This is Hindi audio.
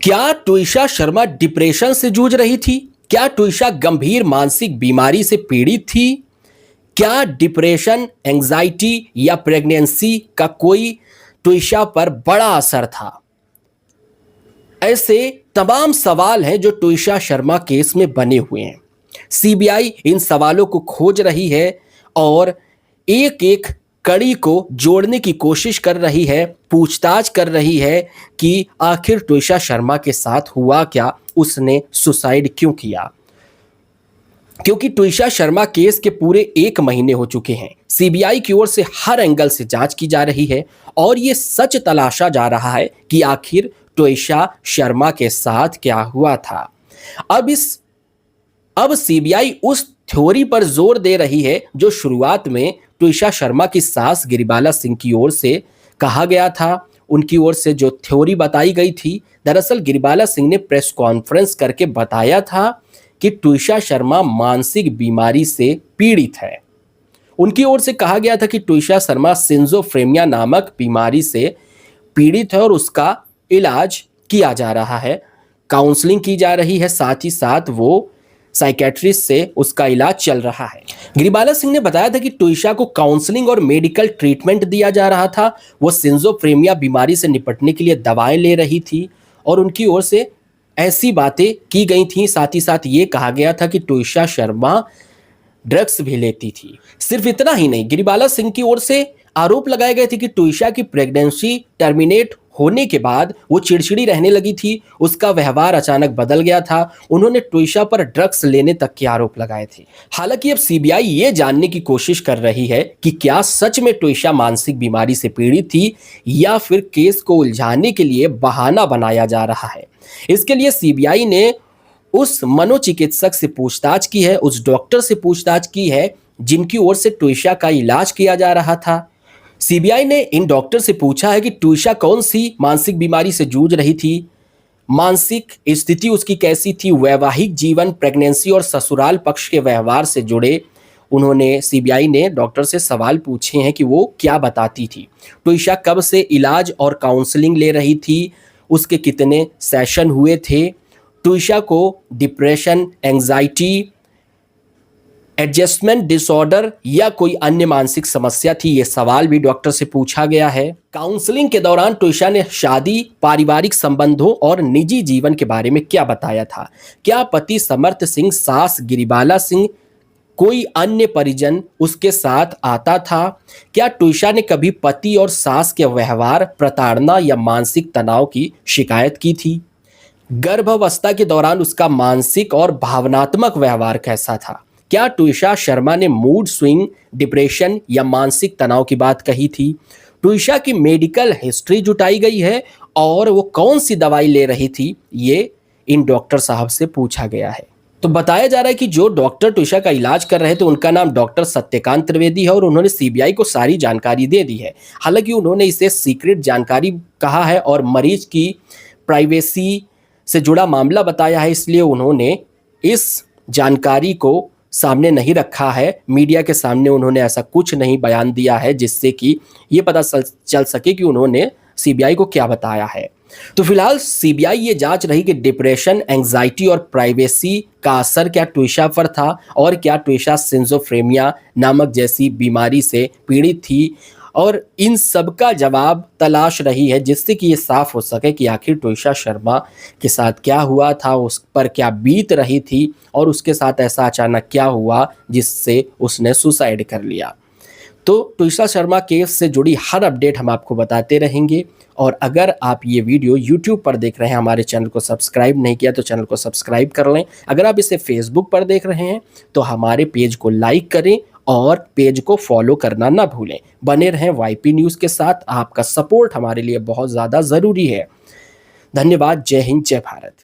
क्या ट्विशा शर्मा डिप्रेशन से जूझ रही थी? क्या ट्विशा गंभीर मानसिक बीमारी से पीड़ित थी? क्या डिप्रेशन, एंजाइटी या प्रेगनेंसी का कोई ट्विशा पर बड़ा असर था? ऐसे तमाम सवाल हैं जो ट्विशा शर्मा केस में बने हुए हैं। सीबीआई इन सवालों को खोज रही है और एक एक कड़ी को जोड़ने की कोशिश कर रही है, पूछताछ कर रही है कि आखिर ट्विशा शर्मा के साथ हुआ क्या, उसने सुसाइड क्यों किया। क्योंकि ट्विशा शर्मा केस के पूरे 1 महीने हो चुके हैं। सीबीआई की ओर से हर एंगल से जांच की जा रही है और ये सच तलाशा जा रहा है कि आखिर ट्विशा शर्मा के साथ क्या हुआ था। अब सीबीआई उस थ्योरी पर जोर दे रही है जो शुरुआत में ट्विशा शर्मा की सास गिरिबाला सिंह की ओर से कहा गया था। उनकी ओर से जो थ्योरी बताई गई थी, दरअसल गिरिबाला सिंह ने प्रेस कॉन्फ्रेंस करके बताया था कि ट्विशा शर्मा मानसिक बीमारी से पीड़ित है। उनकी ओर से कहा गया था कि ट्विशा शर्मा सिंजोफ्रेनिया नामक बीमारी से पीड़ित है और उसका इलाज किया जा रहा है, काउंसलिंग की जा रही है, साथ ही साथ वो साइकेट्रिस्ट से उसका इलाज चल रहा है। गिरिबाला सिंह ने बताया था कि ट्विशा को काउंसलिंग और मेडिकल ट्रीटमेंट दिया जा रहा था। वो सिंजोफ्रेनिया बीमारी से निपटने के लिए दवाएं ले रही थी और उनकी ओर से ऐसी बातें की गई थी। साथ ही साथ ये कहा गया था कि ट्विशा शर्मा ड्रग्स भी लेती थी। सिर्फ इतना ही नहीं, गिरिबाला सिंह की ओर से आरोप लगाए गए थे कि ट्विशा की प्रेगनेंसी टर्मिनेट होने के बाद वो चिड़चिड़ी रहने लगी थी, उसका व्यवहार अचानक बदल गया था। उन्होंने ट्विशा पर ड्रग्स लेने तक के आरोप लगाए थे। हालांकि अब सीबीआई ये जानने की कोशिश कर रही है कि क्या सच में ट्विशा मानसिक बीमारी से पीड़ित थी या फिर केस को उलझाने के लिए बहाना बनाया जा रहा है। इसके लिए सीबीआई ने उस मनोचिकित्सक से पूछताछ की है, उस डॉक्टर से पूछताछ की है जिनकी ओर से ट्विशा का इलाज किया जा रहा था। सीबीआई ने इन डॉक्टर से पूछा है कि ट्विशा कौन सी मानसिक बीमारी से जूझ रही थी, मानसिक स्थिति उसकी कैसी थी, वैवाहिक जीवन, प्रेगनेंसी और ससुराल पक्ष के व्यवहार से जुड़े उन्होंने सीबीआई ने डॉक्टर से सवाल पूछे हैं कि वो क्या बताती थी। ट्विशा कब से इलाज और काउंसलिंग ले रही थी, उसके कितने सेशन हुए थे, ट्विशा को डिप्रेशन, एंजाइटी, एडजस्टमेंट डिसऑर्डर या कोई अन्य मानसिक समस्या थी, ये सवाल भी डॉक्टर से पूछा गया है। काउंसलिंग के दौरान ट्विशा ने शादी, पारिवारिक संबंधों और निजी जीवन के बारे में क्या बताया था। क्या पति समर्थ सिंह, सास गिरिबाला सिंह, कोई अन्य परिजन उसके साथ आता था। क्या ट्विशा ने कभी पति और सास के व्यवहार, प्रताड़ना या मानसिक तनाव की शिकायत की थी। गर्भावस्था के दौरान उसका मानसिक और भावनात्मक व्यवहार कैसा था। क्या ट्विशा शर्मा ने मूड स्विंग, डिप्रेशन या मानसिक तनाव की बात कही थी। ट्विशा की मेडिकल हिस्ट्री जुटाई गई है और वो कौन सी दवाई ले रही थी, ये इन डॉक्टर साहब से पूछा गया है। तो बताया जा रहा है कि जो डॉक्टर ट्विशा का इलाज कर रहे थे उनका नाम डॉक्टर सत्यकांत त्रिवेदी है और उन्होंने सीबीआई को सारी जानकारी दे दी है। हालांकि उन्होंने इसे सीक्रेट जानकारी कहा है और मरीज की प्राइवेसी से जुड़ा मामला बताया है, इसलिए उन्होंने इस जानकारी को सामने नहीं रखा है। मीडिया के सामने उन्होंने ऐसा कुछ नहीं बयान दिया है जिससे कि ये पता चल सके कि उन्होंने सीबीआई को क्या बताया है। तो फिलहाल सीबीआई ये जांच रही कि डिप्रेशन, एंजाइटी और प्राइवेसी का असर क्या ट्विशा पर था और क्या ट्विशा सिंजोफ्रेनिया नामक जैसी बीमारी से पीड़ित थी, और इन सब का जवाब तलाश रही है जिससे कि ये साफ हो सके कि आखिर ट्विशा शर्मा के साथ क्या हुआ था, उस पर क्या बीत रही थी और उसके साथ ऐसा अचानक क्या हुआ जिससे उसने सुसाइड कर लिया। तो ट्विशा शर्मा केस से जुड़ी हर अपडेट हम आपको बताते रहेंगे। और अगर आप ये वीडियो यूट्यूब पर देख रहे हैं, हमारे चैनल को सब्सक्राइब नहीं किया तो चैनल को सब्सक्राइब कर लें। अगर आप इसे फेसबुक पर देख रहे हैं तो हमारे पेज को लाइक करें और पेज को फॉलो करना ना भूलें। बने रहें वाईपी न्यूज़ के साथ। आपका सपोर्ट हमारे लिए बहुत ज़्यादा ज़रूरी है। धन्यवाद। जय हिंद, जय भारत।